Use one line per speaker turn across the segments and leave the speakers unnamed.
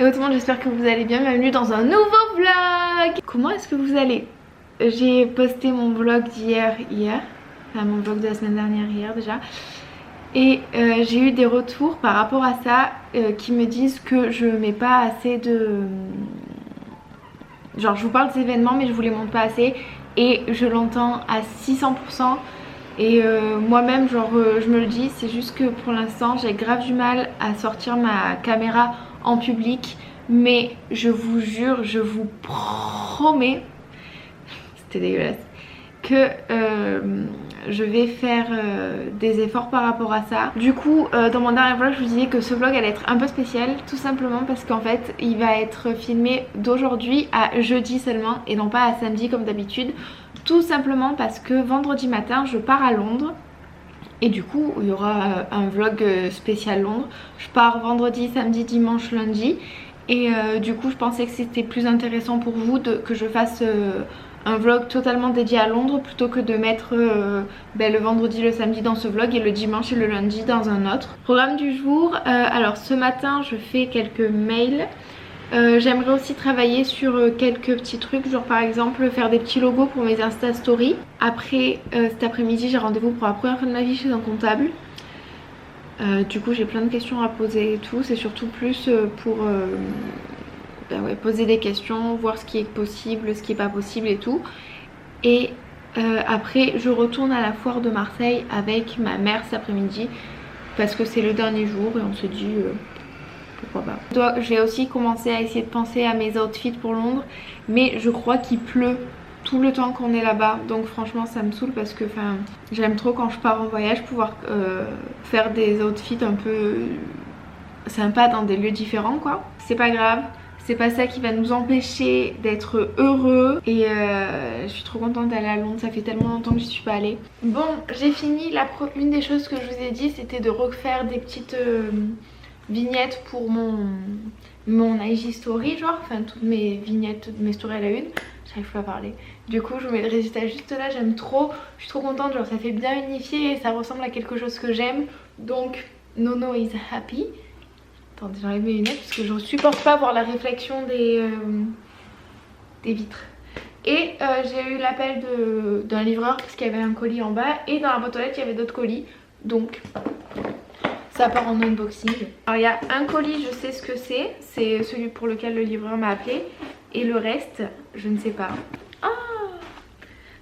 Hello tout le monde, j'espère que vous allez bien, bienvenue dans un nouveau vlog. Comment est-ce que vous allez? J'ai posté mon vlog d'hier, enfin mon vlog de la semaine dernière hier déjà. Et j'ai eu des retours par rapport à ça qui me disent que je mets pas assez de... Genre je vous parle des événements mais je vous les montre pas assez. Et je l'entends à 600%. Et moi-même genre je me le dis, c'est juste que pour l'instant j'ai grave du mal à sortir ma caméra en public. Mais je vous jure, je vous promets, c'était dégueulasse, que je vais faire des efforts par rapport à ça. Du coup dans mon dernier vlog je vous disais que ce vlog allait être un peu spécial, tout simplement parce qu'en fait il va être filmé d'aujourd'hui à jeudi seulement et non pas à samedi comme d'habitude. Tout simplement parce que vendredi matin je pars à Londres. Et du coup il y aura un vlog spécial Londres. Je pars vendredi, samedi, dimanche, lundi. Et du coup je pensais que c'était plus intéressant pour vous que je fasse un vlog totalement dédié à Londres plutôt que de mettre le vendredi, le samedi dans ce vlog et le dimanche et le lundi dans un autre. Programme du jour, alors ce matin je fais quelques mails. J'aimerais aussi travailler sur quelques petits trucs, genre par exemple faire des petits logos pour mes Insta Stories. Après cet après-midi j'ai rendez-vous pour la première fois de ma vie chez un comptable. Du coup j'ai plein de questions à poser et tout, c'est surtout plus pour poser des questions, voir ce qui est possible, ce qui est pas possible et tout. Et après je retourne à la foire de Marseille avec ma mère cet après-midi parce que c'est le dernier jour et on se dit pourquoi pas. Je vais aussi commencer à essayer de penser à mes outfits pour Londres, mais je crois qu'il pleut tout le temps qu'on est là-bas, donc franchement ça me saoule parce que j'aime trop quand je pars en voyage pouvoir faire des outfits un peu sympas dans des lieux différents quoi. C'est pas grave, c'est pas ça qui va nous empêcher d'être heureux et je suis trop contente d'aller à Londres, ça fait tellement longtemps que j'y suis pas allée. Bon, j'ai fini, une des choses que je vous ai dit c'était de refaire des petites vignettes pour mon IG story, genre, enfin toutes mes vignettes de mes stories à la une. J'arrive plus à parler. Du coup je vous mets le résultat juste là, j'aime trop, je suis trop contente, genre ça fait bien unifié et ça ressemble à quelque chose que j'aime. Donc Nono is happy. Attendez, j'enlève mes lunettes parce que je supporte pas voir la réflexion des vitres. Et j'ai eu l'appel d'un livreur parce qu'il y avait un colis en bas et dans la boîte aux lettres il y avait d'autres colis. Donc ça part en unboxing. Alors il y a un colis, je sais ce que c'est celui pour lequel le livreur m'a appelé. Et le reste, je ne sais pas. Ah,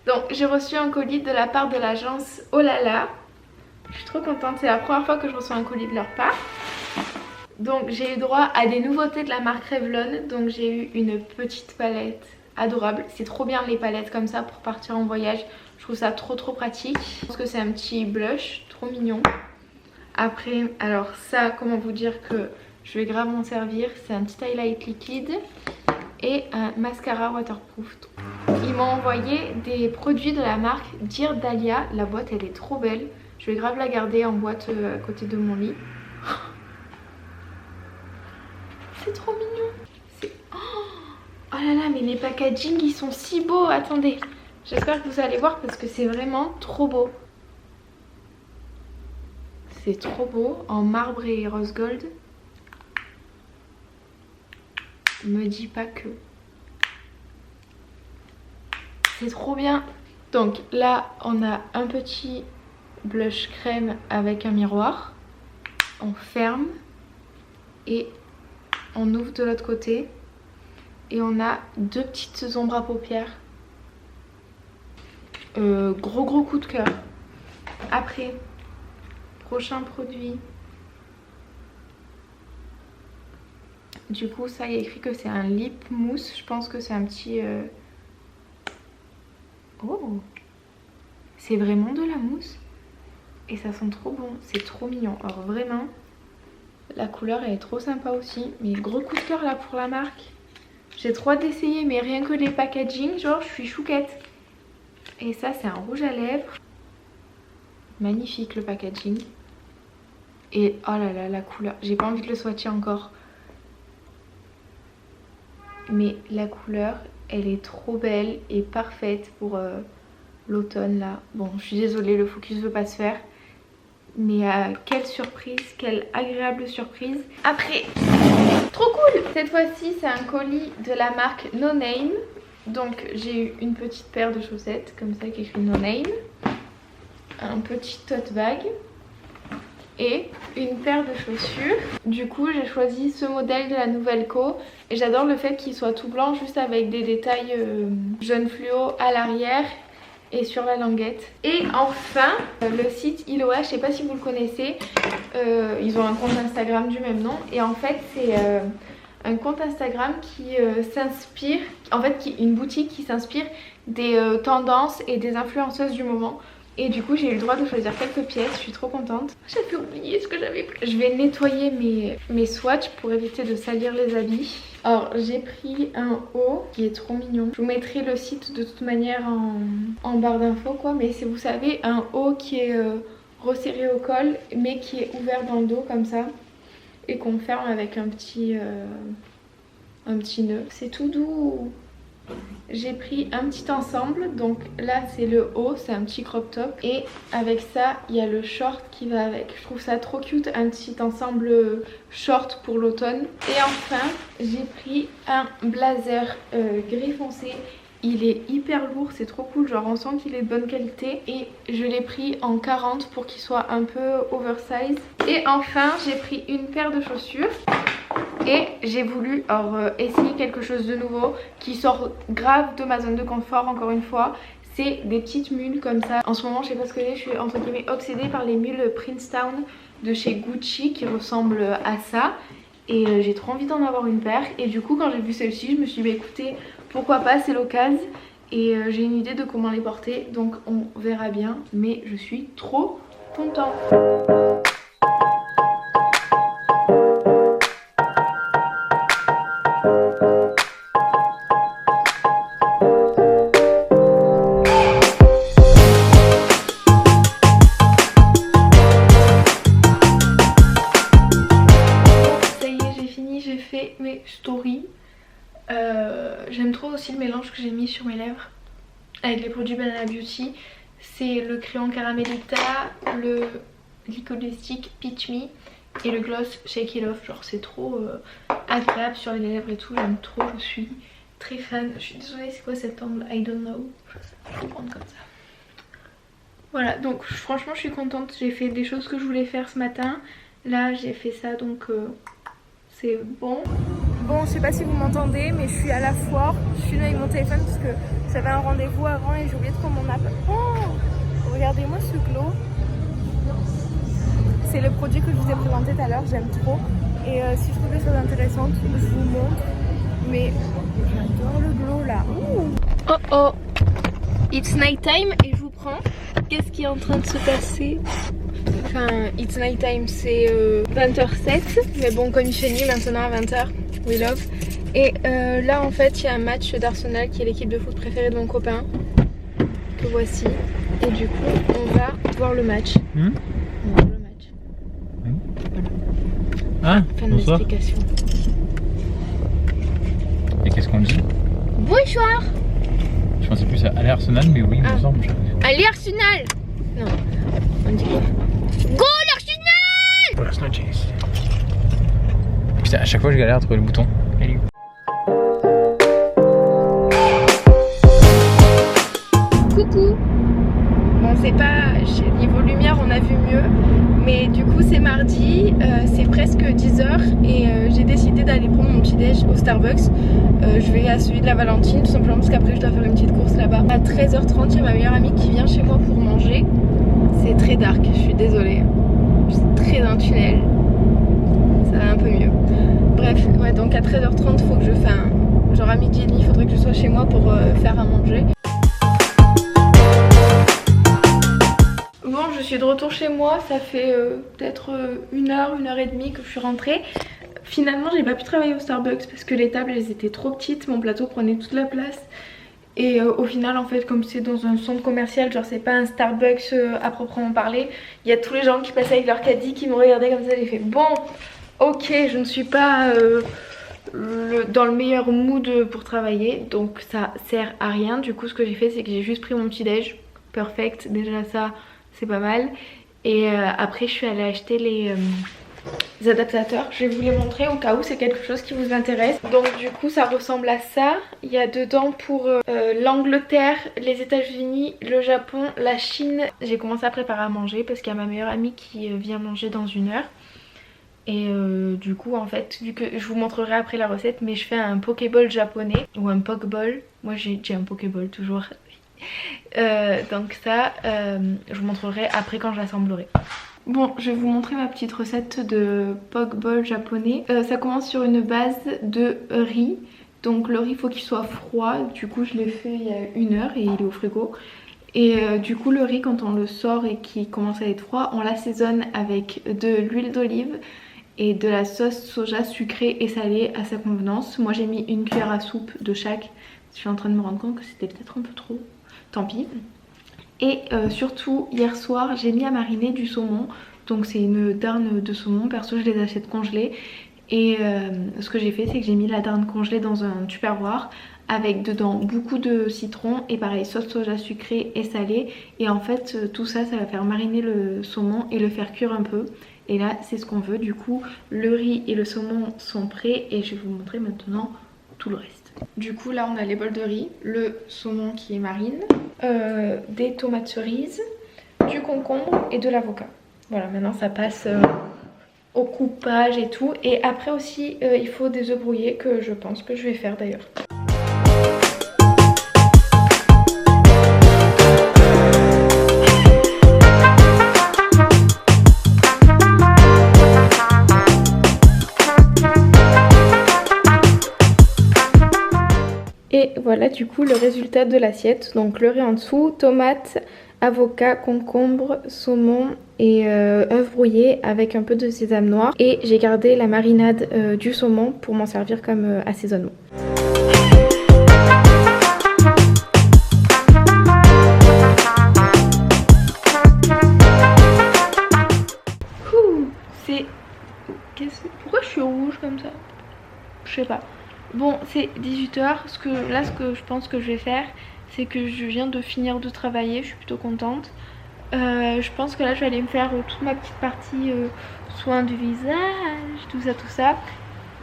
donc j'ai reçu un colis de la part de l'agence Olala. Je suis trop contente, c'est la première fois que je reçois un colis de leur part. Donc j'ai eu droit à des nouveautés de la marque Revlon. Donc j'ai eu une petite palette adorable. C'est trop bien les palettes comme ça pour partir en voyage. Je trouve ça trop pratique. Je pense que c'est un petit blush, trop mignon. Après, alors ça, comment vous dire que je vais grave m'en servir. C'est un petit highlight liquide et un mascara waterproof. Ils m'ont envoyé des produits de la marque Dear Dahlia. La boîte elle est trop belle. Je vais grave la garder en boîte à côté de mon lit. C'est trop mignon. Oh là là, mais les packaging ils sont si beaux. Attendez, j'espère que vous allez voir parce que c'est vraiment trop beau. C'est trop beau en marbre et rose gold. Me dis pas que. C'est trop bien. Donc là on a un petit blush crème avec un miroir. On ferme et on ouvre de l'autre côté. Et on a deux petites ombres à paupières. Gros coup de cœur. Après, prochain produit. Du coup ça il y a écrit que c'est un lip mousse. Je pense que c'est un petit... Oh, c'est vraiment de la mousse et ça sent trop bon, c'est trop mignon. Alors vraiment, la couleur elle est trop sympa aussi. Mais gros coup de cœur là pour la marque. J'ai trop hâte d'essayer, mais rien que les packaging, genre je suis chouquette. Et ça c'est un rouge à lèvres. Magnifique le packaging. Et oh là là la couleur, j'ai pas envie de le swatcher encore. Mais la couleur elle est trop belle et parfaite pour l'automne là. Bon je suis désolée, le focus veut pas se faire. Mais quelle surprise, quelle agréable surprise. Après, trop cool. Cette fois-ci c'est un colis de la marque No Name. Donc j'ai eu une petite paire de chaussettes comme ça qui écrit No Name, un petit tote bag et une paire de chaussures. Du coup j'ai choisi ce modèle de la Nouvelle Co et j'adore le fait qu'il soit tout blanc juste avec des détails jaune fluo à l'arrière et sur la languette. Et enfin le site Iloa, je sais pas si vous le connaissez, ils ont un compte Instagram du même nom et en fait c'est un compte Instagram qui s'inspire, en fait une boutique qui s'inspire des tendances et des influenceuses du moment. Et du coup j'ai eu le droit de choisir quelques pièces, je suis trop contente. J'avais oublié ce que j'avais pris. Je vais nettoyer mes swatchs pour éviter de salir les habits. Alors j'ai pris un haut qui est trop mignon. Je vous mettrai le site de toute manière en barre d'infos quoi. Mais c'est, vous savez, un haut qui est resserré au col mais qui est ouvert dans le dos comme ça. Et qu'on ferme avec un petit nœud. C'est tout doux. J'ai pris un petit ensemble, donc là c'est le haut, c'est un petit crop top et avec ça il y a le short qui va avec. Je trouve ça trop cute, un petit ensemble short pour l'automne. Et enfin j'ai pris un blazer gris foncé. Il est hyper lourd, c'est trop cool, genre on sent qu'il est de bonne qualité et je l'ai pris en 40 pour qu'il soit un peu oversize. Et enfin j'ai pris une paire de chaussures. Et j'ai voulu essayer quelque chose de nouveau qui sort grave de ma zone de confort encore une fois. C'est des petites mules comme ça. En ce moment je sais pas ce que j'ai, je suis entre guillemets obsédée par les mules Princeton de chez Gucci qui ressemblent à ça. Et j'ai trop envie d'en avoir une paire. Et du coup quand j'ai vu celle-ci je me suis dit bah écoutez pourquoi pas, c'est l'occasion. Et j'ai une idée de comment les porter donc on verra bien. Mais je suis trop contente. J'aime trop aussi le mélange que j'ai mis sur mes lèvres avec les produits Banana Beauty. C'est le crayon Caramelita, le liquide stick Peach Me et le gloss Shake It Off. Genre c'est trop agréable sur les lèvres et tout, j'aime trop, je suis très fan. Je suis désolée, c'est quoi cet angle? I don't know. Je vais prendre comme ça. Voilà, donc franchement je suis contente, j'ai fait des choses que je voulais faire ce matin. Là j'ai fait ça donc c'est bon. Bon, je sais pas si vous m'entendez, mais je suis à la foire. Je suis là avec mon téléphone parce que j'avais un rendez-vous avant et j'ai oublié de prendre mon app. Oh, regardez-moi ce glow. C'est le produit que je vous ai présenté tout à l'heure, j'aime trop. Et si je trouve des choses intéressantes, je vous montre. Mais j'adore le glow là. Ouh. Oh oh, it's night time et je vous prends. Qu'est-ce qui est en train de se passer? Enfin, it's night time, c'est 20h07. Mais bon, comme il fait nuit maintenant à 20h. We love. Et là en fait il y a un match d'Arsenal qui est l'équipe de foot préférée de mon copain que voici et du coup on va voir le match. On va voir le match. Voilà.
Ah,
fin de l'explication.
Et qu'est-ce qu'on dit?
Bonsoir.
Je pensais plus à aller Arsenal mais oui il me semble.
Allez Arsenal. Non, on dit quoi? Go l'Arsenal.
Buenas noches. Putain, à chaque fois je galère à trouver le bouton. Elle est où?
Coucou. Bon c'est pas, niveau lumière on a vu mieux. Mais du coup c'est mardi, c'est presque 10h et j'ai décidé d'aller prendre mon petit déj au Starbucks. Je vais à celui de la Valentine tout simplement parce qu'après je dois faire une petite course là-bas. À 13h30 il y a ma meilleure amie qui vient chez moi pour manger. C'est très dark, je suis désolée. C'est très dans le tunnel. Ça va un peu mieux. Bref, ouais, donc à 13h30 faut que je fasse genre à midi et demi il faudrait que je sois chez moi pour faire à manger. Bon, je suis de retour chez moi, ça fait peut-être 1 heure et demie que je suis rentrée. Finalement j'ai pas pu travailler au Starbucks parce que les tables elles étaient trop petites, mon plateau prenait toute la place. Et au final en fait comme c'est dans un centre commercial, genre c'est pas un Starbucks à proprement parler, il y a tous les gens qui passaient avec leur caddie qui me regardaient comme ça, j'ai fait bon ok je ne suis pas dans le meilleur mood pour travailler donc ça sert à rien. Du coup ce que j'ai fait c'est que j'ai juste pris mon petit déj, perfect, déjà ça c'est pas mal. Et après je suis allée acheter les adaptateurs. Je vais vous les montrer au cas où c'est quelque chose qui vous intéresse. Donc du coup ça ressemble à ça. Il y a dedans pour l'Angleterre, les États-Unis, le Japon, la Chine. J'ai commencé à préparer à manger parce qu'il y a ma meilleure amie qui vient manger dans 1 heure. Et du coup en fait, vu que je vous montrerai après la recette, mais je fais un pokéball japonais ou un pokeball. Moi j'ai un pokéball toujours. Donc ça je vous montrerai après quand j'assemblerai. Bon, je vais vous montrer ma petite recette de pokeball japonais. Ça commence sur une base de riz. Donc le riz, il faut qu'il soit froid. Du coup je l'ai fait il y a 1 heure et il est au frigo. Et du coup le riz, quand on le sort et qu'il commence à être froid, on l'assaisonne avec de l'huile d'olive et de la sauce soja sucrée et salée à sa convenance. Moi j'ai mis 1 cuillère à soupe de chaque. Je suis en train de me rendre compte que c'était peut-être un peu trop. Tant pis. Et surtout hier soir j'ai mis à mariner du saumon. Donc c'est une darne de saumon. Perso je les achète congelés. Et ce que j'ai fait c'est que j'ai mis la darne congelée dans un tupperware avec dedans beaucoup de citron et pareil sauce soja sucrée et salée. Et en fait tout ça, ça va faire mariner le saumon et le faire cuire un peu. Et là c'est ce qu'on veut. Du coup le riz et le saumon sont prêts et je vais vous montrer maintenant tout le reste. Du coup là on a les bols de riz, le saumon qui est marine, des tomates cerises, du concombre et de l'avocat. Voilà, maintenant ça passe au coupage et tout. Et après aussi il faut des œufs brouillés que je pense que je vais faire d'ailleurs. Et voilà du coup le résultat de l'assiette. Donc le riz en dessous, tomates, avocat, concombre, saumon et œufs brouillés avec un peu de sésame noir. Et j'ai gardé la marinade du saumon pour m'en servir comme assaisonnement. Pourquoi je suis rouge comme ça? Je sais pas. Bon, c'est 18 h. Ce que je pense que je vais faire, c'est que je viens de finir de travailler. Je suis plutôt contente. Je pense que là, je vais aller me faire toute ma petite partie soin du visage, tout ça.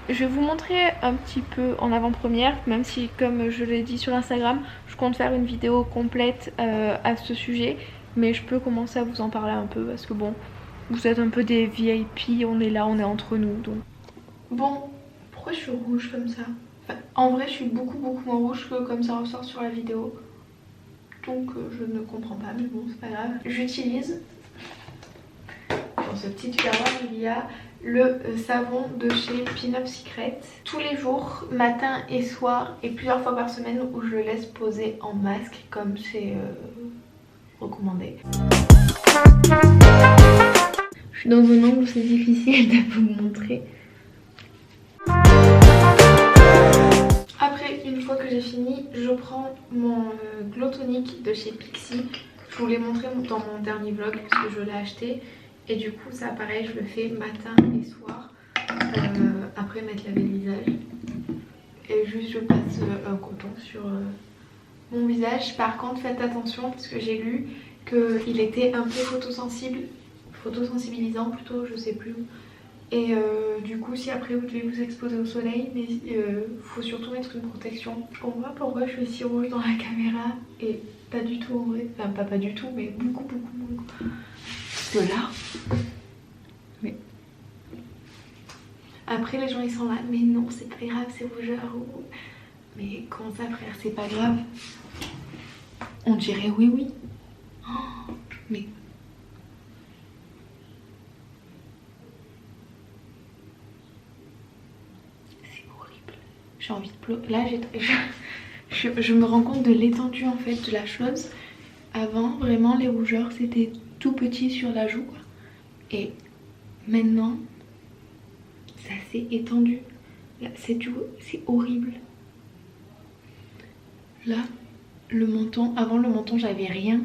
Je vais vous montrer un petit peu en avant-première, même si, comme je l'ai dit sur Instagram, je compte faire une vidéo complète à ce sujet. Mais je peux commencer à vous en parler un peu parce que bon, vous êtes un peu des VIP, on est là, on est entre nous. Donc. Bon. Pourquoi je suis rouge comme ça? Enfin, en vrai je suis beaucoup moins rouge que comme ça ressort sur la vidéo. Donc je ne comprends pas, mais bon c'est pas grave. J'utilise, dans ce petit tupperware il y a le savon de chez Pin Up Secret. Tous les jours, matin et soir et plusieurs fois par semaine où je le laisse poser en masque comme c'est recommandé. Je suis dans un angle où c'est difficile de vous montrer. Après, une fois que j'ai fini, je prends mon glow tonic de chez Pixi. Je vous l'ai montré dans mon dernier vlog parce que je l'ai acheté. Et du coup, ça pareil, je le fais matin et soir. Après m'être lavé le visage. Et juste, je passe un coton sur mon visage. Par contre, faites attention parce que j'ai lu qu'il était un peu photosensibilisant plutôt, je sais plus. Et du coup si après vous devez vous exposer au soleil, mais faut surtout mettre une protection. Je comprends pas pourquoi je suis si rouge dans la caméra et pas du tout en vrai. Enfin pas du tout mais beaucoup de là. Mais après les gens ils sont là, mais non c'est pas grave, c'est rougeur. Mais comment ça frère, c'est pas grave? On dirait oui. Oh, mais... J'ai envie de pleurer. Là, je me rends compte de l'étendue en fait de la chose. Avant, vraiment, les rougeurs, c'était tout petit sur la joue, quoi. Et maintenant, ça s'est étendu. C'est horrible. Là, le menton, avant le menton, j'avais rien.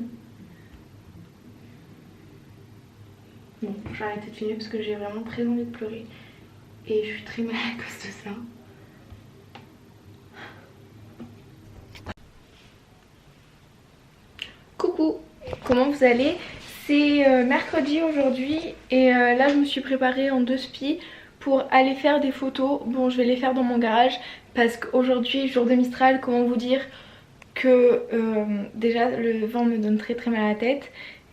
Bon, j'ai arrêté de filmer parce que j'ai vraiment très envie de pleurer. Et je suis très mal à cause de ça. Coucou, comment vous allez? C'est mercredi aujourd'hui et là je me suis préparée en 2 spies pour aller faire des photos. Bon, je vais les faire dans mon garage parce qu'aujourd'hui, jour de Mistral, comment vous dire que déjà le vent me donne très mal à la tête,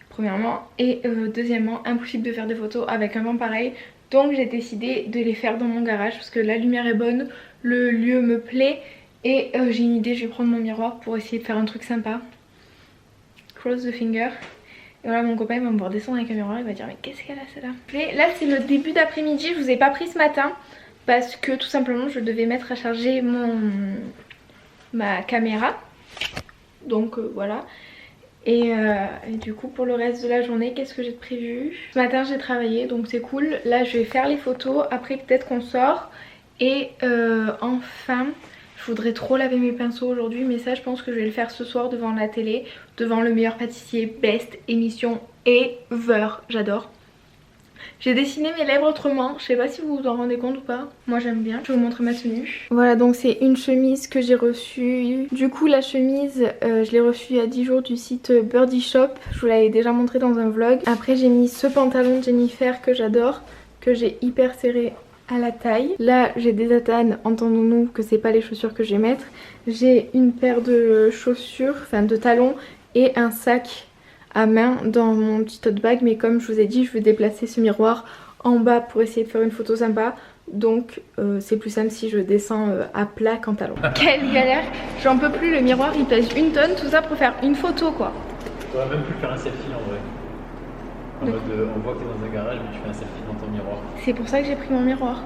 premièrement, et deuxièmement, impossible de faire des photos avec un vent pareil. Donc j'ai décidé de les faire dans mon garage parce que la lumière est bonne, le lieu me plaît et j'ai une idée, je vais prendre mon miroir pour essayer de faire un truc sympa. Cross the finger. Et voilà, mon copain il va me voir descendre avec un miroir, il va dire mais qu'est-ce qu'elle a celle-là. Là c'est le début d'après-midi, je vous ai pas pris ce matin parce que tout simplement je devais mettre à charger ma caméra. Donc voilà. Et du coup pour le reste de la journée, qu'est-ce que j'ai de prévu? Ce matin j'ai travaillé donc c'est cool. Là je vais faire les photos, après peut-être qu'on sort. Et enfin, je voudrais trop laver mes pinceaux aujourd'hui, mais ça je pense que je vais le faire ce soir devant la télé, devant le meilleur pâtissier, best émission ever, j'adore. J'ai dessiné mes lèvres autrement, je sais pas si vous vous en rendez compte ou pas, moi j'aime bien. Je vais vous montrer ma tenue. Voilà, donc c'est une chemise que j'ai reçue. Du coup la chemise, je l'ai reçue il y a 10 jours du site Birdie Shop, je vous l'avais déjà montré dans un vlog. Après j'ai mis ce pantalon de Jennifer que j'adore, que j'ai hyper serré à la taille. Là j'ai des Atanes, entendons-nous que c'est pas les chaussures que je vais mettre. J'ai une paire de chaussures, enfin de talons et un sac à main dans mon petit tote bag, mais comme je vous ai dit je vais déplacer ce miroir en bas pour essayer de faire une photo sympa, donc c'est plus simple si je descends à plat qu'en talons. Quelle galère, j'en peux plus, le miroir il pèse 1 tonne, tout ça pour faire une photo quoi.
Tu aurais même pu faire un selfie en vrai. En mode on voit que t'es dans un garage mais tu fais un selfie dans ton miroir.
C'est pour ça que j'ai pris mon miroir.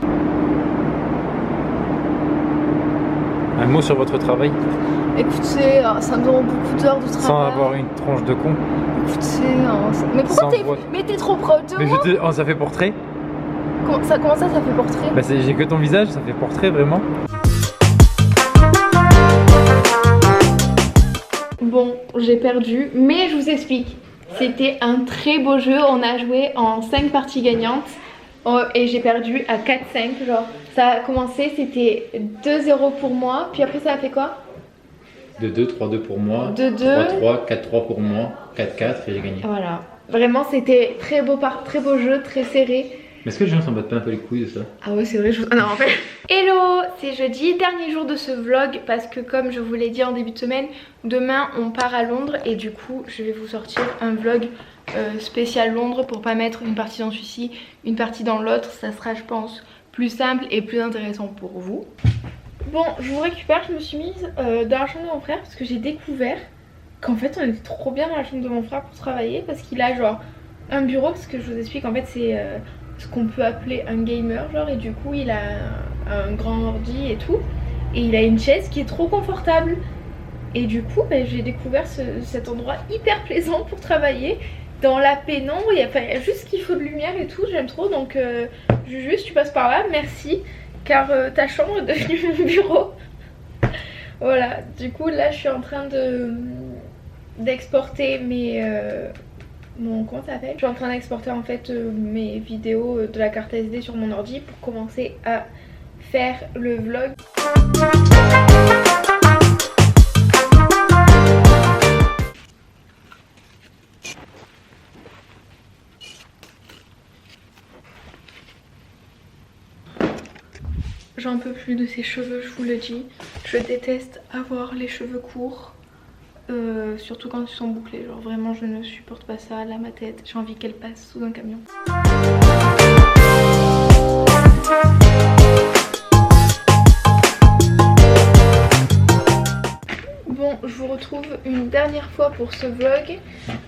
Un mot sur votre travail?
Écoutez, ça me demande beaucoup d'heures de travail.
Sans avoir une tronche de con.
Écoutez, mais pourquoi t'es trop proche de moi?
Oh, ça fait portrait?
Comment ça fait portrait?
Bah j'ai que ton visage, ça fait portrait vraiment.
Bon, j'ai perdu, mais je vous explique. C'était un très beau jeu, on a joué en 5 parties gagnantes et j'ai perdu à 4-5 genre. Ça a commencé, c'était 2-0 pour moi, puis après ça a fait quoi?
2-2, 3-2 pour moi,
2-2,
3-3, 4-3 pour moi, 4-4 et j'ai gagné.
Voilà, vraiment c'était très beau jeu, très serré.
Mais est-ce que les gens s'en battent pas un peu les couilles de ça?
Ah ouais c'est vrai, ah non en fait. Hello, c'est jeudi, dernier jour de ce vlog parce que comme je vous l'ai dit en début de semaine, demain on part à Londres et du coup je vais vous sortir un vlog spécial Londres pour pas mettre une partie dans celui-ci, une partie dans l'autre, ça sera je pense plus simple et plus intéressant pour vous. Bon, je vous récupère, je me suis mise dans la chambre de mon frère parce que j'ai découvert qu'en fait on était trop bien dans la chambre de mon frère pour travailler parce qu'il a genre un bureau, parce que je vous explique en fait c'est ce qu'on peut appeler un gamer genre, et du coup il a un grand ordi et tout et il a une chaise qui est trop confortable et du coup j'ai découvert cet endroit hyper plaisant pour travailler dans la pénombre. Il y a juste qu'il faut de lumière et tout, j'aime trop, donc juste tu passes par là, merci, car ta chambre est devenue mon bureau. Voilà, du coup là je suis en train d'exporter mes comment ça s'appelle, je suis en train d'exporter en fait mes vidéos de la carte SD sur mon ordi pour commencer à faire le vlog. J'en peux plus de ses cheveux, je vous le dis. Je déteste avoir les cheveux courts. Surtout quand ils sont bouclés. Genre vraiment je ne supporte pas ça. Là ma tête, j'ai envie qu'elle passe sous un camion. Bon, je vous retrouve une dernière fois pour ce vlog.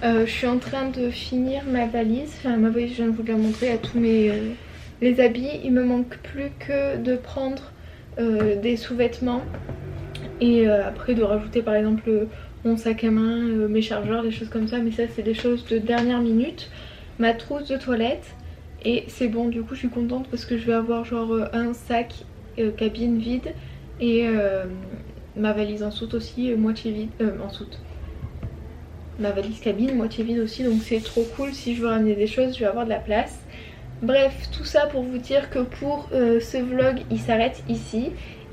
Je suis en train de finir ma valise. Enfin ma valise, je viens de vous la montrer à tous les habits. Il me manque plus que de prendre des sous-vêtements et après de rajouter par exemple mon sac à main, mes chargeurs, des choses comme ça, mais ça c'est des choses de dernière minute. Ma trousse de toilette et c'est bon, du coup je suis contente parce que je vais avoir genre un sac cabine vide et ma valise en soute aussi, moitié vide, en soute. Ma valise cabine moitié vide aussi, donc c'est trop cool. Si je veux ramener des choses je vais avoir de la place. Bref, tout ça pour vous dire que pour ce vlog il s'arrête ici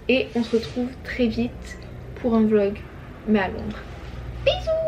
et on se retrouve très vite pour un vlog mais à Londres. Bisous!